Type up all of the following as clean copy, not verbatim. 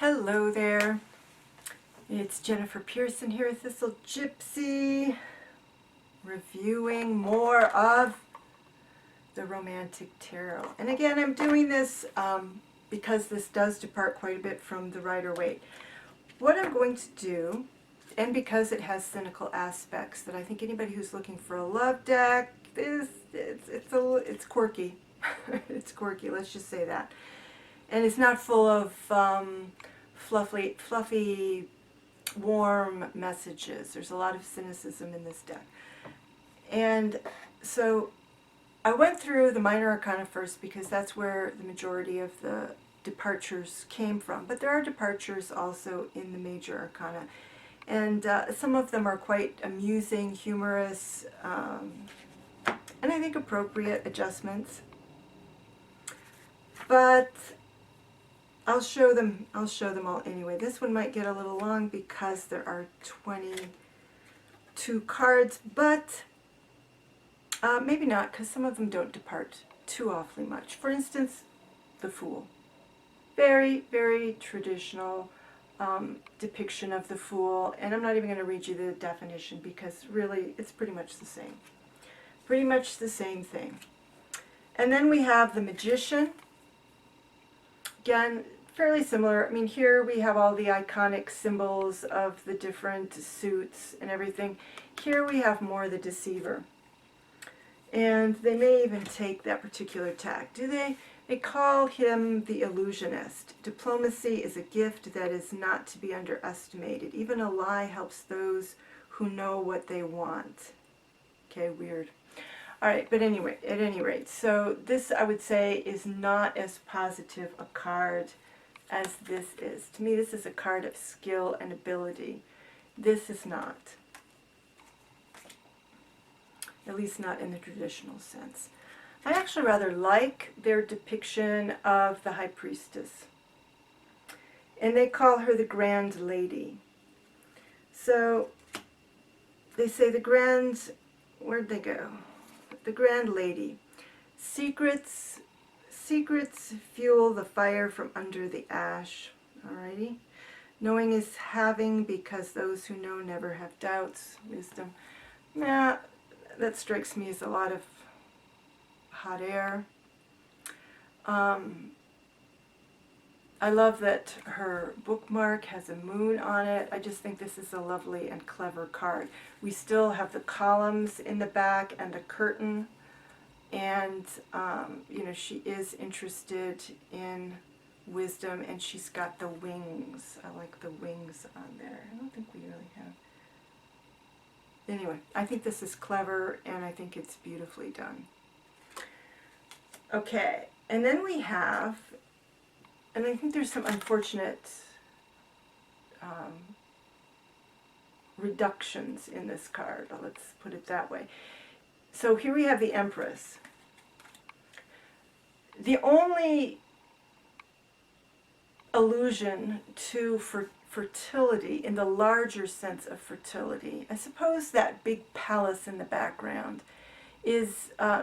Hello there, it's Jennifer Pearson here with Thistle Gypsy, reviewing more of the Romantic Tarot. And again, I'm doing this because this does depart quite a bit from the Rider-Waite. What I'm going to do, and because it has cynical aspects that I think anybody who's looking for a love deck, it's quirky. It's quirky, let's just say that. And it's not full of fluffy, warm messages. There's a lot of cynicism in this deck. And so I went through the minor arcana first because that's where the majority of the departures came from. But there are departures also in the major arcana. And some of them are quite amusing, humorous, and I think appropriate adjustments. But I'll show them all anyway. This one might get a little long because there are 22 cards, but maybe not, because some of them don't depart too awfully much. For instance, the Fool. Very, very traditional depiction of the Fool, and I'm not even going to read you the definition because really it's pretty much the same. Pretty much the same thing. And then we have the Magician. Again, fairly similar. I mean, here we have all the iconic symbols of the different suits and everything. Here we have more the Deceiver. And they may even take that particular tack. Do they? They call him the Illusionist. Diplomacy is a gift that is not to be underestimated. Even a lie helps those who know what they want. Okay, weird. All right, but anyway, at any rate, so this I would say is not as positive a card as this is. To me, this is a card of skill and ability. This is not. At least not in the traditional sense. I actually rather like their depiction of the High Priestess. And they call her the Grand Lady. So they say the Grand, where'd they go? The Grand Lady. Secrets fuel the fire from under the ash. Alrighty. Knowing is having, because those who know never have doubts. Wisdom. Nah, that strikes me as a lot of hot air. I love that her bookmark has a moon on it. I just think this is a lovely and clever card. We still have the columns in the back and the curtain. And, you know, she is interested in wisdom, and she's got the wings. I like the wings on there. I don't think we really have. Anyway, I think this is clever, and I think it's beautifully done. Okay, and then we have, and I think there's some unfortunate reductions in this card. Let's put it that way. So here we have the Empress. The only allusion to fertility in the larger sense of fertility, I suppose that big palace in the background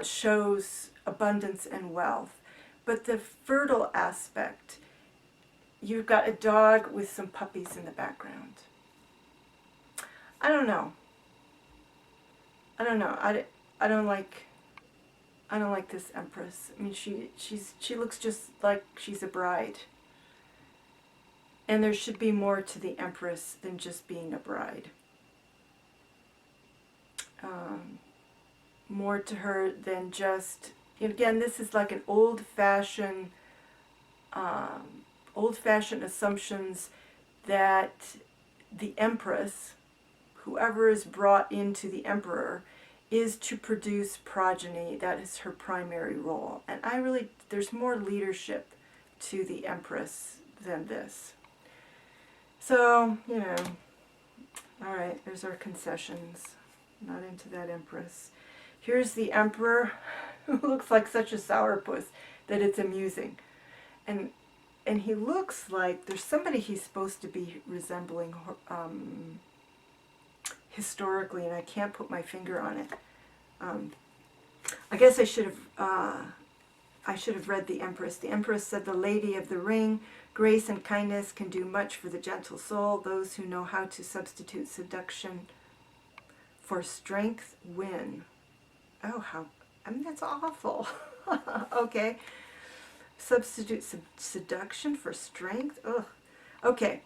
shows abundance and wealth. But the fertile aspect, you've got a dog with some puppies in the background. I don't know. I don't like this Empress. I mean, she looks just like she's a bride. And there should be more to the Empress than just being a bride. More to her than just, again, this is like an old-fashioned assumptions that the Empress, whoever is brought into the Emperor, is to produce progeny. That is her primary role. And there's more leadership to the Empress than this. So, you know, all right, there's our concessions. Not into that Empress. Here's the Emperor, who looks like such a sourpuss that it's amusing. And he looks like there's somebody he's supposed to be resembling historically, and I can't put my finger on it. I guess I should have read the Empress. The Empress said, "The Lady of the Ring Grace and kindness can do much for the gentle soul. Those who know how to substitute seduction for strength win. Oh, I mean, that's awful. Okay. Substitute seduction for strength? Ugh. Okay.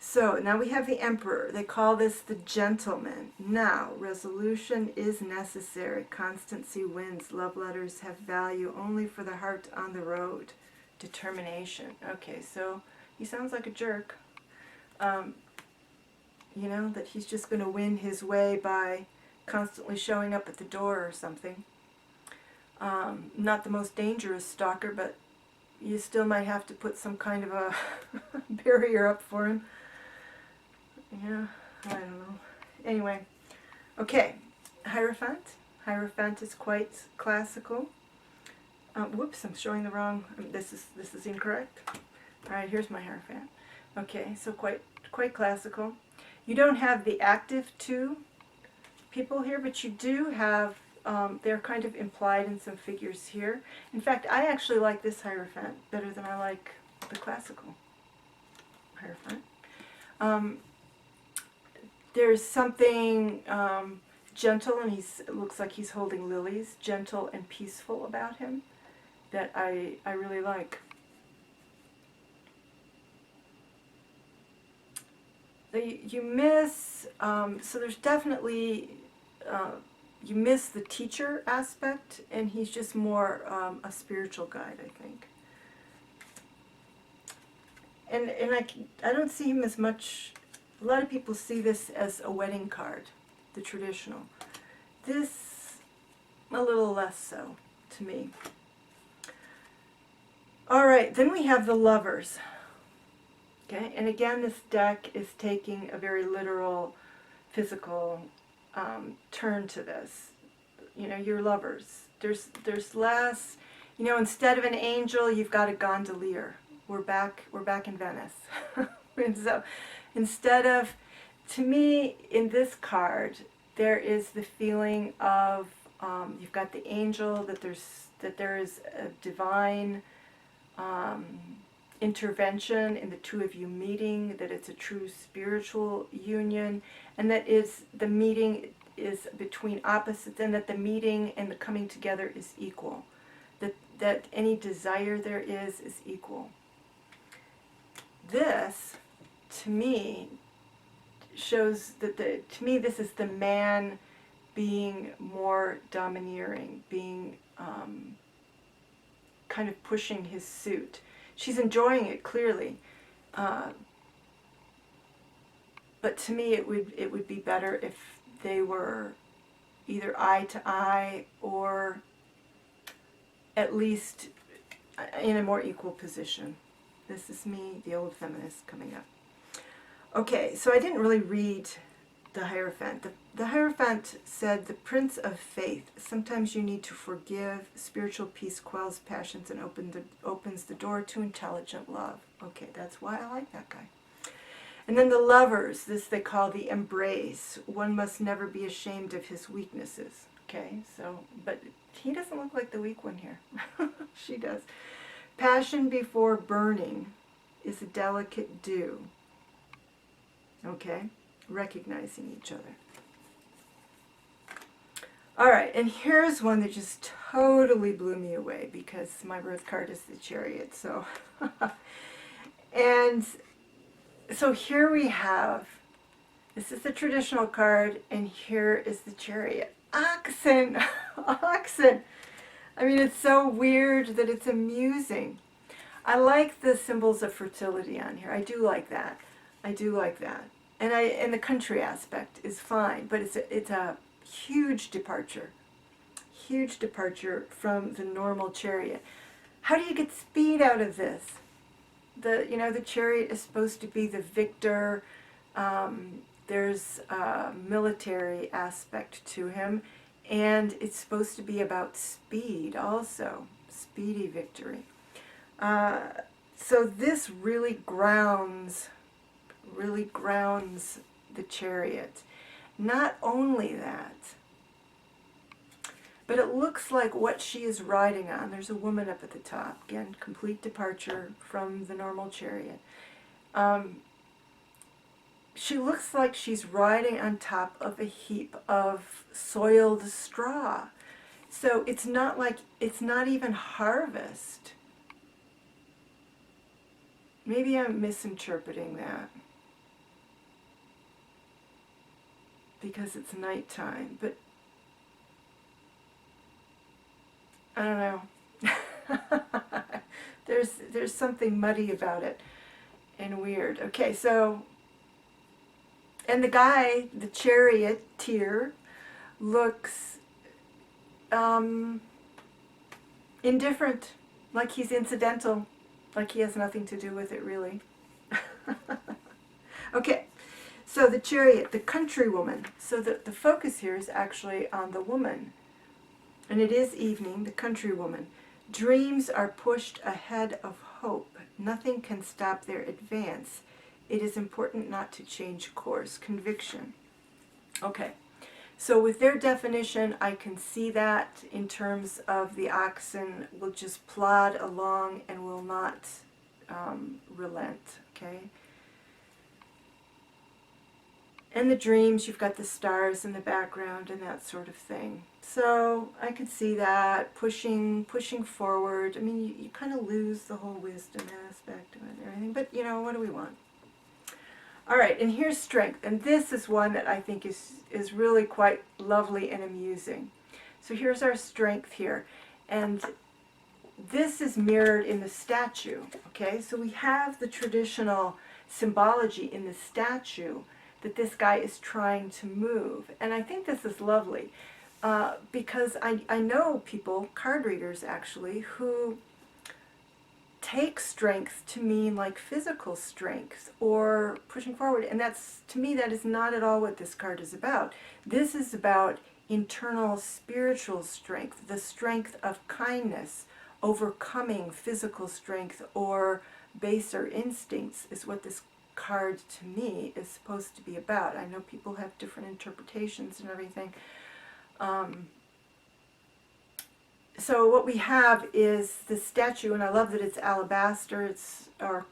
So now we have the Emperor. They call this the gentleman. Now, resolution is necessary. Constancy wins. Love letters have value only for the heart on the road. Determination. Okay, so he sounds like a jerk. You know, that he's just going to win his way by constantly showing up at the door or something. Not the most dangerous stalker, but you still might have to put some kind of a barrier up for him. Yeah, I don't know. Anyway, okay, Hierophant. Hierophant is quite classical. Whoops, I'm showing the wrong. This is incorrect. All right, here's my Hierophant. Okay, so quite classical. You don't have the active two people here, but you do have. They're kind of implied in some figures here. In fact, I actually like this Hierophant better than I like the classical Hierophant. There's something gentle, and it looks like he's holding lilies, gentle and peaceful about him that I really like. You miss, so there's definitely, you miss the teacher aspect, and he's just more a spiritual guide, I think. And I don't see him as much. A lot of people see this as a wedding card, the traditional. This, a little less so to me. All right, then we have the Lovers. Okay, and again, this deck is taking a very literal, physical turn to this. You know, your lovers. There's less. You know, instead of an angel, you've got a gondolier. We're back in Venice. And so, instead of, to me, in this card, there is the feeling of you've got the angel, that there is a divine intervention in the two of you meeting, that it's a true spiritual union, and that the meeting is between opposites, and that the meeting and the coming together is equal. That any desire there is equal. This, to me, shows that to me this is the man being more domineering, being kind of pushing his suit. She's enjoying it clearly, but to me it would be better if they were either eye to eye or at least in a more equal position. This is me, the old feminist, coming up. Okay, so I didn't really read the Hierophant. The Hierophant said, the Prince of Faith. Sometimes you need to forgive. Spiritual peace quells passions and opens the door to intelligent love. Okay, that's why I like that guy. And then the Lovers, this they call the Embrace. One must never be ashamed of his weaknesses. Okay, so, but he doesn't look like the weak one here. She does. Passion before burning is a delicate dew. Okay, recognizing each other. All right, and here's one that just totally blew me away because my birth card is the Chariot. So, and so here we have, this is the traditional card, and here is the Chariot. Oxen, oxen. I mean, it's so weird that it's amusing. I like the symbols of fertility on here. I do like that. I do like that. And the country aspect is fine, but it's a huge departure from the normal Chariot. How do you get speed out of this? The Chariot is supposed to be the victor. There's a military aspect to him, and it's supposed to be about speed also, speedy victory. So this really grounds the Chariot. Not only that, But it looks like what she is riding on. There's a woman up at the top. Again, complete departure from the normal chariot. She looks like she's riding on top of a heap of soiled straw. So it's not like, it's not even harvest. Maybe I'm misinterpreting that because it's nighttime, but I don't know. There's something muddy about it and weird. Okay, so, and the guy, the charioteer, looks indifferent, like he's incidental, like he has nothing to do with it really. Okay, so the chariot, the countrywoman. So the focus here is actually on the woman. And it is evening, the countrywoman. Dreams are pushed ahead of hope. Nothing can stop their advance. It is important not to change course. Conviction. Okay, so with their definition, I can see that in terms of the oxen will just plod along and will not relent, okay? And the dreams, you've got the stars in the background and that sort of thing. So I could see that pushing forward. I mean, you kind of lose the whole wisdom aspect of it and everything, but you know, what do we want? All right, and here's strength, and this is one that I think is really quite lovely and amusing. So here's our strength here, and this is mirrored in the statue, okay? So we have the traditional symbology in the statue that this guy is trying to move, and I think this is lovely because I know people, card readers actually, who take strength to mean like physical strength or pushing forward, and that's, to me, that is not at all what this card is about. This is about internal spiritual strength, the strength of kindness, overcoming physical strength or baser instincts is what this card to me is supposed to be about. I know people have different interpretations and everything. So what we have is the statue, and I love that it's alabaster, or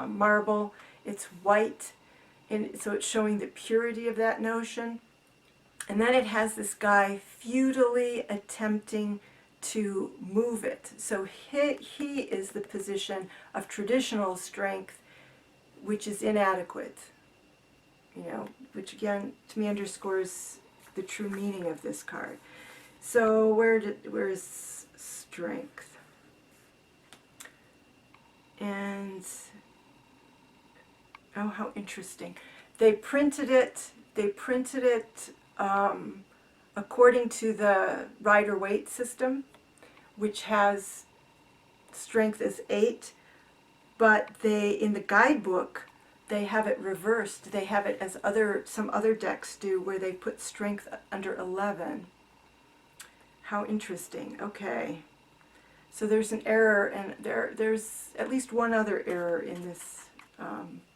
marble, it's white, and so it's showing the purity of that notion. And then it has this guy futilely attempting to move it. So he is the position of traditional strength, which is inadequate, you know, which again, to me, underscores the true meaning of this card. So where is strength? And oh, how interesting. They printed it according to the Rider-Waite system, which has strength as 8, but in the guidebook, they have it reversed. They have it as some other decks do, where they put strength under 11. How interesting. Okay. So there's an error, and there's at least one other error in this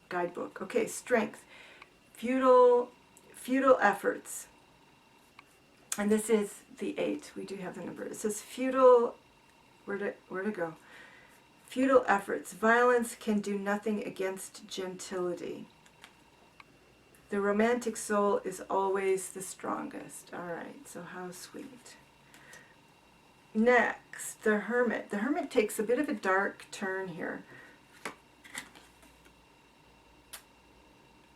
guidebook. Okay, strength. Futile efforts. And this is the 8. We do have the number. It says futile, where to go? Futile efforts. Violence can do nothing against gentility. The romantic soul is always the strongest. All right, so how sweet. Next, the Hermit. The Hermit takes a bit of a dark turn here.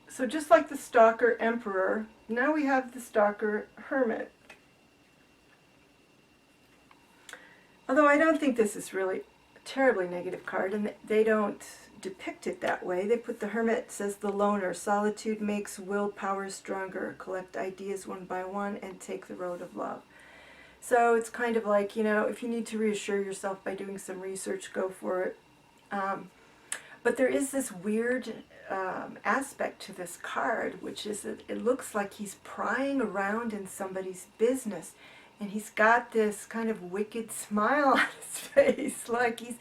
So just like the Stalker Emperor, now we have the Stalker Hermit. Although I don't think this is really a terribly negative card, and they don't depict it that way. They put the Hermit, says the loner. Solitude makes willpower stronger. Collect ideas one by one and take the road of love. So it's kind of like, you know, if you need to reassure yourself by doing some research, go for it. But there is this weird aspect to this card, which is that it looks like he's prying around in somebody's business, and he's got this kind of wicked smile on his face, like he's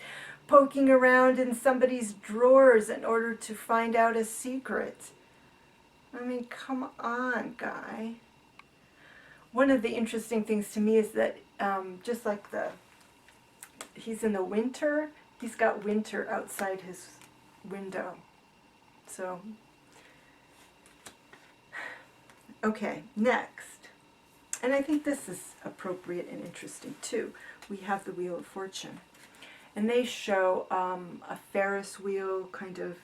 poking around in somebody's drawers in order to find out a secret. I mean, come on, guy. One of the interesting things to me is that just like he's in the winter, he's got winter outside his window. So, okay, next. And I think this is appropriate and interesting too. We have the Wheel of Fortune. And they show a Ferris wheel kind of,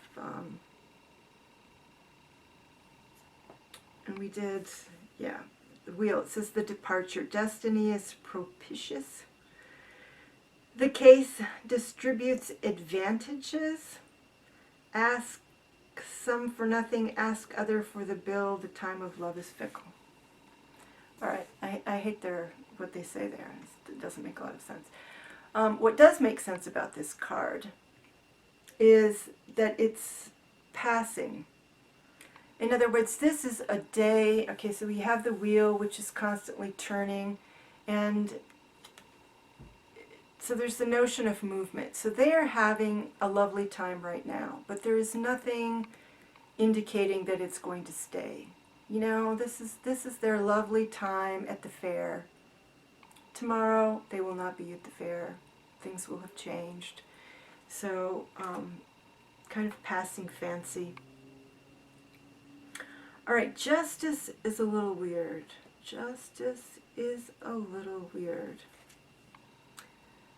and we did, yeah, the wheel. It says the departure. Destiny is propitious. The case distributes advantages. Ask some for nothing, ask other for the bill. The time of love is fickle. All right, I hate what they say there. It doesn't make a lot of sense. What does make sense about this card is that it's passing. In other words, this is a day, okay, so we have the wheel which is constantly turning, and so there's the notion of movement. So they are having a lovely time right now, but there is nothing indicating that it's going to stay. You know, this is their lovely time at the fair. Tomorrow they will not be at the fair. Things will have changed. So, kind of passing fancy. All right, justice is a little weird. Justice is a little weird.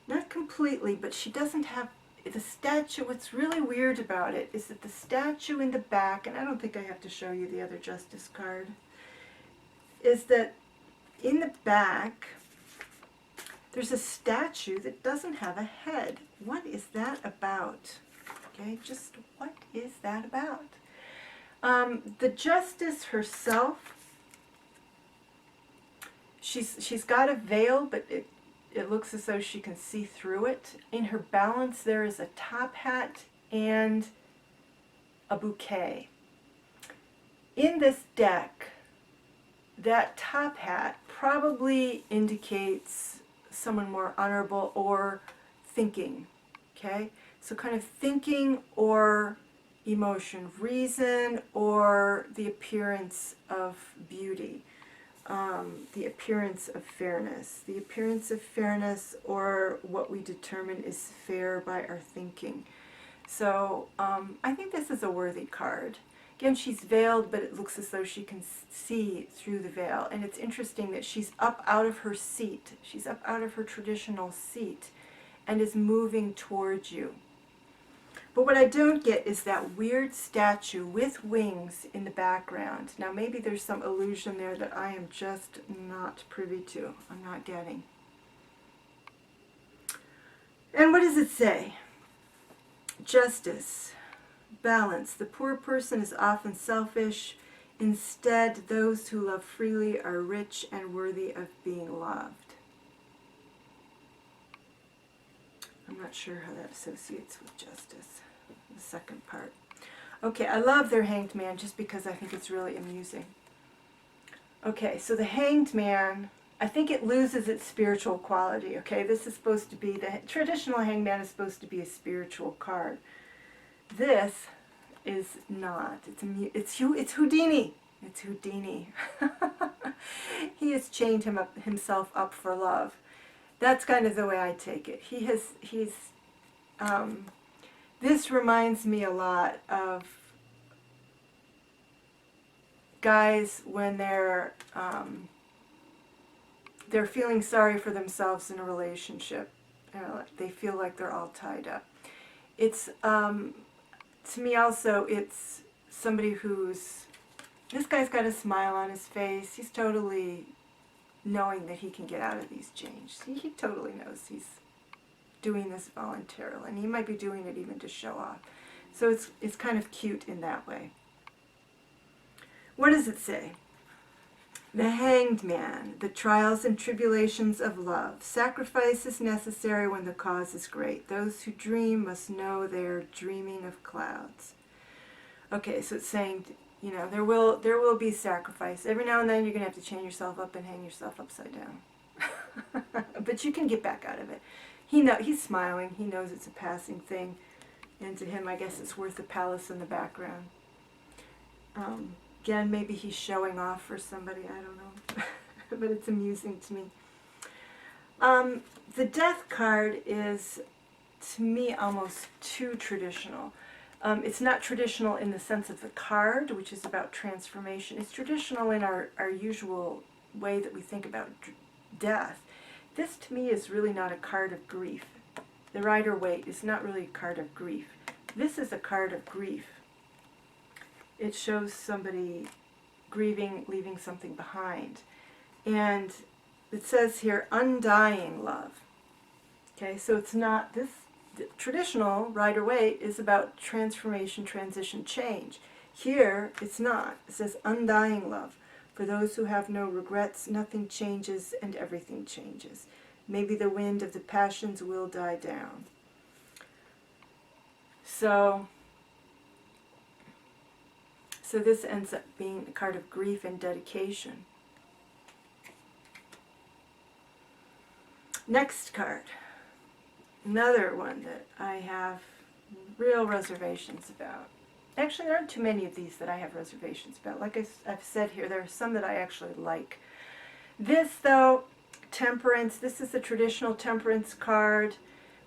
Not completely, but she doesn't have the statue. What's really weird about it is that the statue in the back, and I don't think I have to show you the other justice card, is that in the back there's a statue that doesn't have a head. What is that about? Okay, just what is that about? The justice herself, she's got a veil, but it looks as though she can see through it. In her balance there is a top hat and a bouquet. In this deck, that top hat probably indicates someone more honorable or thinking, okay? So kind of thinking or emotion, reason or the appearance of beauty. The appearance of fairness. The appearance of fairness, or what we determine is fair by our thinking. So I think this is a worthy card. Again, she's veiled, but it looks as though she can see through the veil. And it's interesting that she's up out of her seat. She's up out of her traditional seat and is moving towards you. But what I don't get is that weird statue with wings in the background. Now maybe there's some illusion there that I am just not privy to. I'm not getting. And what does it say? Justice, balance. The poor person is often selfish. Instead, those who love freely are rich and worthy of being loved. I'm not sure how that associates with justice, the second part. Okay, I love their Hanged Man just because I think it's really amusing. Okay, so the Hanged Man, I think it loses its spiritual quality, okay? This is supposed to be, the traditional Hanged Man is supposed to be a spiritual card. This is not. It's Houdini. It's Houdini. He has chained himself up for love. That's kind of the way I take it. This reminds me a lot of guys when they're feeling sorry for themselves in a relationship. They feel like they're all tied up. It's, to me also, it's somebody this guy's got a smile on his face. He's totally knowing that he can get out of these chains. He totally knows he's doing this voluntarily, and he might be doing it even to show off. So it's kind of cute in that way. What does it say? The Hanged Man, the trials and tribulations of love. Sacrifice is necessary when the cause is great. Those who dream must know they are dreaming of clouds. Okay, so it's saying, you know, there will be sacrifice. Every now and then you're going to have to chain yourself up and hang yourself upside down. But you can get back out of it. He's smiling. He knows it's a passing thing. And to him, I guess it's worth the palace in the background. Again, maybe he's showing off for somebody. I don't know. But it's amusing to me. The Death card is, to me, almost too traditional. It's not traditional in the sense of the card, which is about transformation. It's traditional in our usual way that we think about death. This, to me, is really not a card of grief. The Rider-Waite is not really a card of grief. This is a card of grief. It shows somebody grieving, leaving something behind. And it says here, undying love. Okay, so it's not, this traditional Rider-Waite is about transformation, transition, change. Here, it's not. It says undying love. For those who have no regrets, nothing changes and everything changes. Maybe the wind of the passions will die down. So this ends up being a card of grief and dedication. Next card. Another one that I have real reservations about. Actually, there aren't too many of these that I have reservations about. Like I've said here, there are some that I actually like. This, though, Temperance, this is a traditional Temperance card,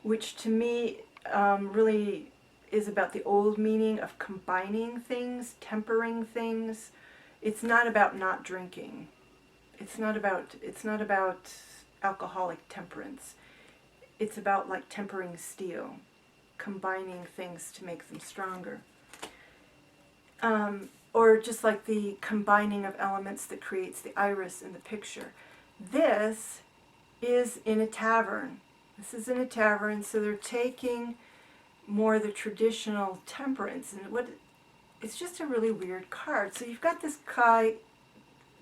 which to me really is about the old meaning of combining things, tempering things. It's not about not drinking. It's not about alcoholic temperance. It's about like tempering steel, combining things to make them stronger. Or just like the combining of elements that creates the iris in the picture. This is in a tavern. This is in a tavern, so they're taking more the traditional temperance, and it's just a really weird card. So you've got this guy,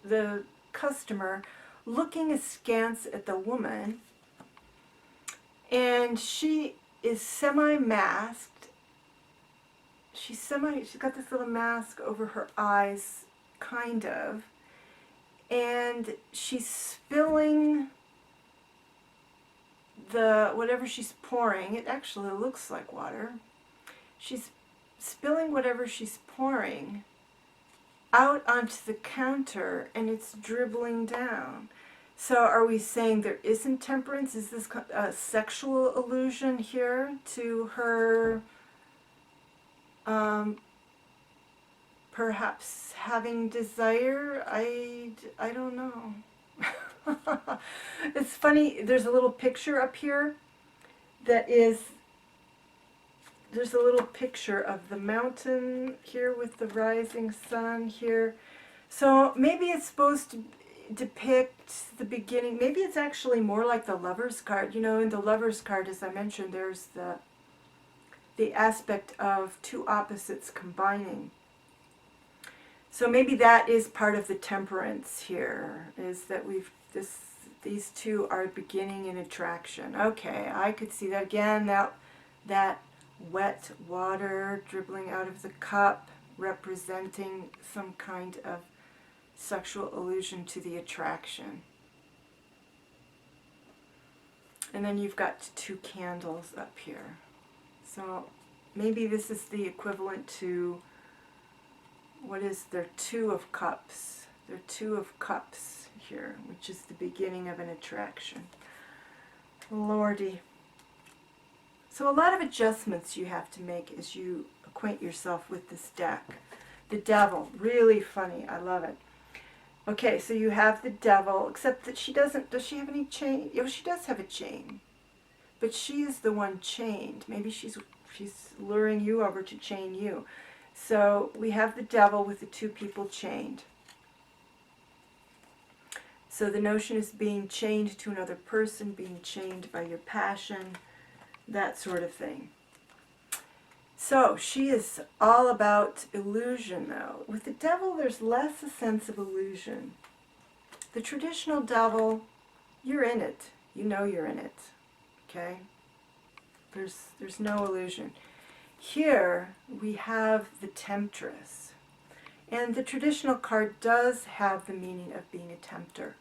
the customer, looking askance at the woman, and she is semi-masked. She's got this little mask over her eyes, kind of, and she's spilling whatever she's pouring. It actually looks like water. She's spilling whatever she's pouring out onto the counter, and it's dribbling down. So are we saying there isn't temperance? Is this a sexual allusion here to her perhaps having desire? I don't know. It's funny, there's a little picture up here there's a little picture of the mountain here with the rising sun here. So maybe it's supposed to depict the beginning. Maybe it's actually more like the Lover's card. You know, in the Lover's card, as I mentioned, there's the aspect of two opposites combining. So maybe that is part of the temperance here, is that these two are beginning an attraction. Okay, I could see that again. That wet water dribbling out of the cup, representing some kind of sexual allusion to the attraction. And then you've got two candles up here. So maybe this is the equivalent to, what is there? Two of Cups. There are two of Cups here, which is the beginning of an attraction. Lordy. So a lot of adjustments you have to make as you acquaint yourself with this deck. The Devil, really funny. I love it. Okay, so you have the Devil, except that she doesn't, does she have any chain? Yeah, she does have a chain. But she is the one chained. Maybe she's luring you over to chain you. So we have the Devil with the two people chained. So the notion is being chained to another person, being chained by your passion, that sort of thing. So she is all about illusion, though. With the Devil, there's less a sense of illusion. The traditional Devil, you're in it. You know you're in it. Okay? There's no illusion. Here we have the Temptress. And the traditional card does have the meaning of being a tempter.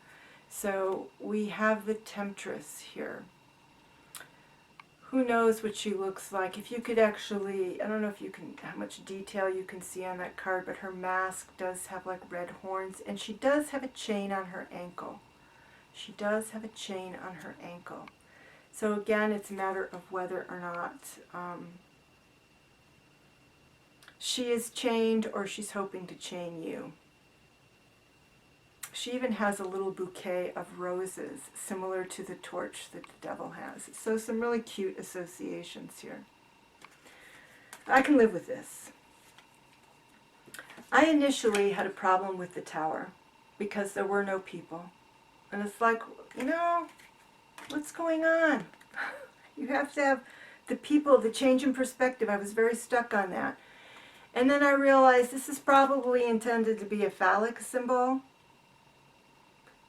So we have the Temptress here. Who knows what she looks like? If you could actually, I don't know if you can, how much detail you can see on that card, but her mask does have like red horns, and she does have a chain on her ankle. She does have a chain on her ankle. So again, it's a matter of whether or not she is chained or she's hoping to chain you. She even has a little bouquet of roses, similar to the torch that the devil has. So some really cute associations here. I can live with this. I initially had a problem with the tower because there were no people. And it's like, you know, what's going on? You have to have the people, the change in perspective. I was very stuck on that. And then I realized this is probably intended to be a phallic symbol.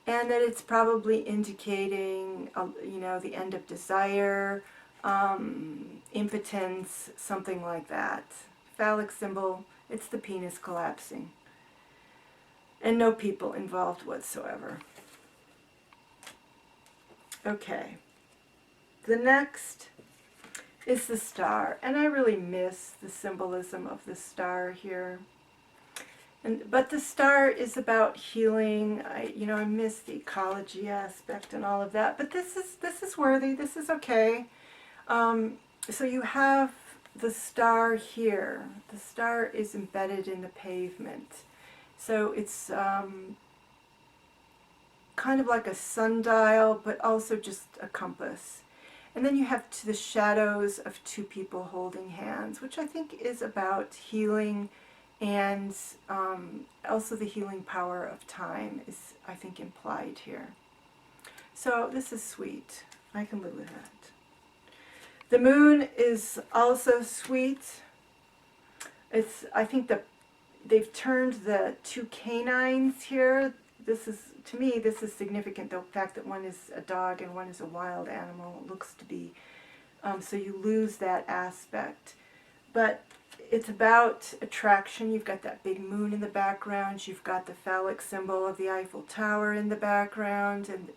And that it's probably indicating, you know, the end of desire, impotence, something like that. Phallic symbol, it's the penis collapsing. And no people involved whatsoever. Okay. The next is the star. And I really miss the symbolism of the star here. But the star is about healing. I miss the ecology aspect and all of that. But this is worthy. This is okay. So you have the star here. The star is embedded in the pavement. So it's kind of like a sundial, but also just a compass. And then you have the shadows of two people holding hands, which I think is about healing. And also the healing power of time is, I think, implied here. So this is sweet. I can live with that. The moon is also sweet. I think they've turned the two canines here. To me, this is significant. The fact that one is a dog and one is a wild animal looks to be. So you lose that aspect. But it's about attraction. You've got that big moon in the background. You've got the phallic symbol of the Eiffel Tower in the background, and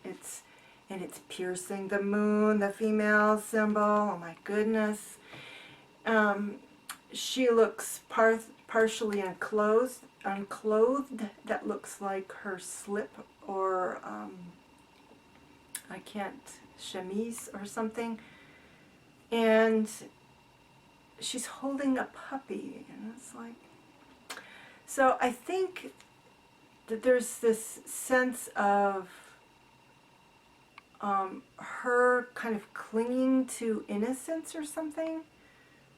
it's piercing the moon, the female symbol. Oh my goodness. She looks partially unclothed. That looks like her slip or chemise or something. And she's holding a puppy, and it's like, so I think that there's this sense of her kind of clinging to innocence or something.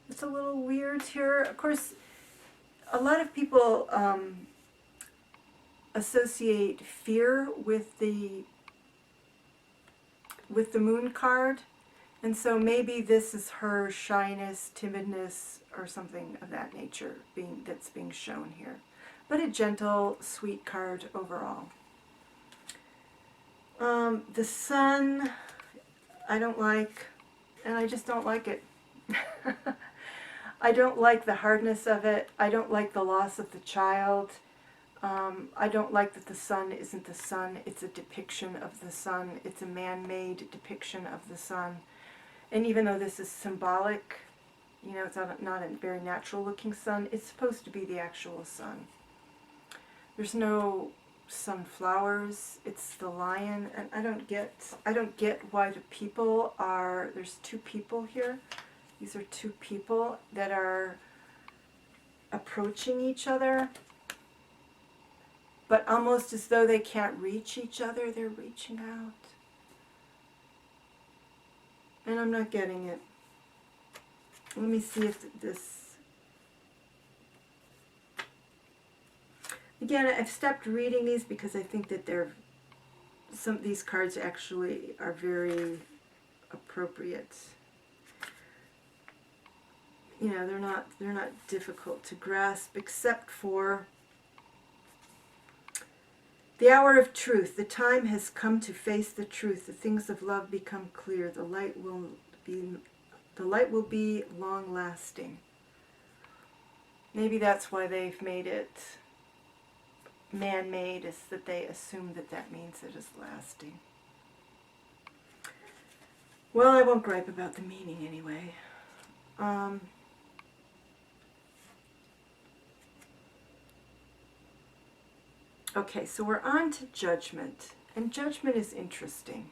It's a little weird here. Of course, a lot of people associate fear with the moon card. And so maybe this is her shyness, timidness, or something of that nature that's being shown here. But a gentle, sweet card overall. The sun, I don't like, and I just don't like it. I don't like the hardness of it. I don't like the loss of the child. I don't like that the sun isn't the sun. It's a depiction of the sun. It's a man-made depiction of the sun. And even though this is symbolic, it's not a very natural looking sun, it's supposed to be the actual sun. There's no sunflowers, it's the lion, and I don't get why there's two people here. These are two people that are approaching each other, but almost as though they can't reach each other, they're reaching out. And I'm not getting it. Let me see if this... Again, I've stopped reading these because I think that some of these cards actually are very appropriate. They're not difficult to grasp, except for the hour of truth. The time has come to face the truth. The things of love become clear. The light will be long lasting. Maybe that's why they've made it man-made, is that they assume that means it is lasting. Well, I won't gripe about the meaning anyway. Okay, so we're on to judgment. And Judgment is interesting.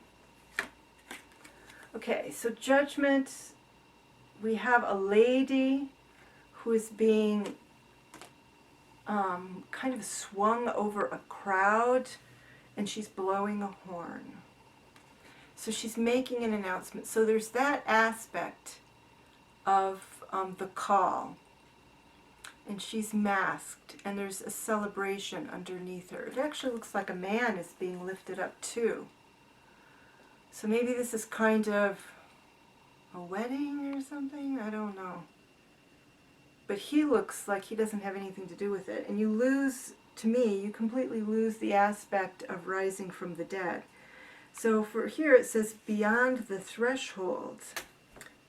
Okay, so Judgment, we have a lady who is being kind of swung over a crowd, and she's blowing a horn. So she's making an announcement. So there's that aspect of the call. And she's masked, and there's a celebration underneath her. It actually looks like a man is being lifted up too. So maybe this is kind of a wedding or something? I don't know. But he looks like he doesn't have anything to do with it. And you lose, to me, you completely lose the aspect of rising from the dead. So for here it says, beyond the threshold.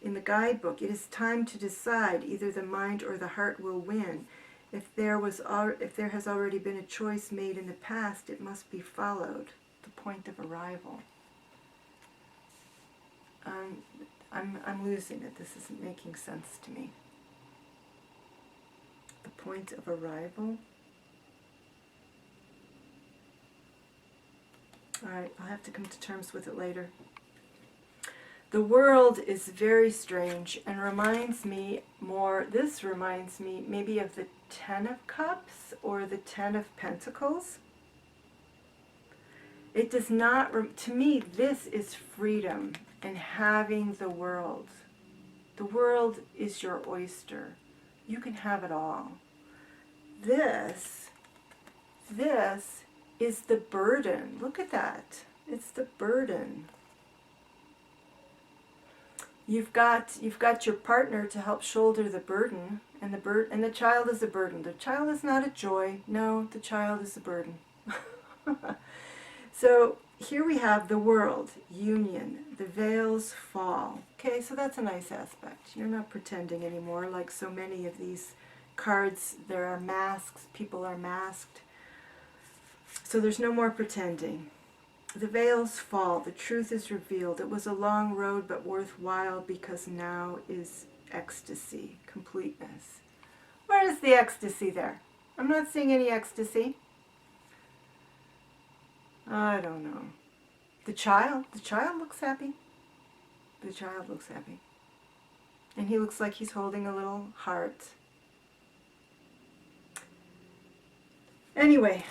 In the guidebook, it is time to decide. Either the mind or the heart will win. If there has already been a choice made in the past, it must be followed. The point of arrival. I'm losing it. This isn't making sense to me. The point of arrival. All right, I'll have to come to terms with it later. The world is very strange and reminds me more, this reminds me maybe of the Ten of Cups or the Ten of Pentacles. It does not, to me, this is freedom and having the world. The world is your oyster. You can have it all. This is the burden. Look at that. It's the burden. You've got your partner to help shoulder the burden, and the child is a burden. The child is not a joy. No, the child is a burden. So here we have the world, union, the veils fall. Okay, so that's a nice aspect. You're not pretending anymore like so many of these cards. There are masks, people are masked. So there's no more pretending. The veils fall, the truth is revealed. It was a long road but worthwhile because now is ecstasy, completeness. Where is the ecstasy there? I'm not seeing any ecstasy. I don't know. The child looks happy. The child looks happy. And he looks like he's holding a little heart. Anyway,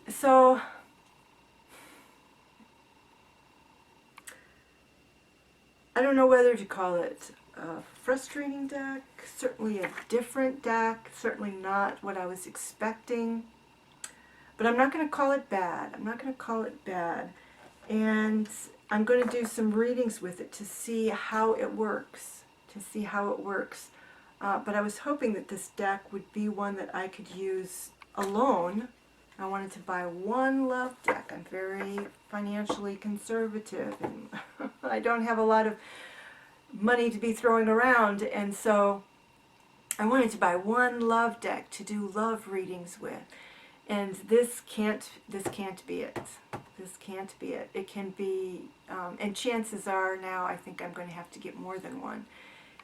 so I don't know whether to call it a frustrating deck, certainly a different deck, certainly not what I was expecting. But I'm not going to call it bad. I'm not going to call it bad. And I'm going to do some readings with it to see how it works. But I was hoping that this deck would be one that I could use alone. I wanted to buy one love deck. I'm very financially conservative, and I don't have a lot of money to be throwing around. And so I wanted to buy one love deck to do love readings with. And this can't be it. This can't be it. It can be, and chances are now I think I'm going to have to get more than one.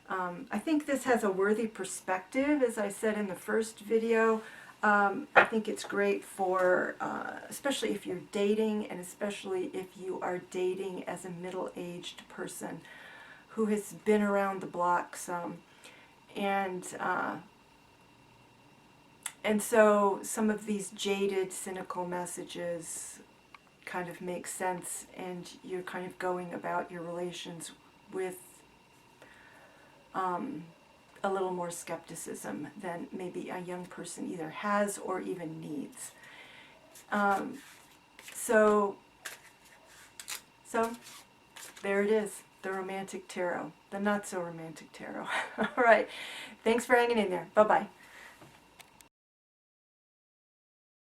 I think this has a worthy perspective, as I said in the first video. I think it's great for, especially if you're dating, and especially if you are dating as a middle-aged person who has been around the block some. And so some of these jaded, cynical messages kind of make sense, and you're kind of going about your relations with a little more skepticism than maybe a young person either has or even needs. So there it is, the romantic tarot, the not so romantic tarot. All right, thanks for hanging in there. Bye-bye.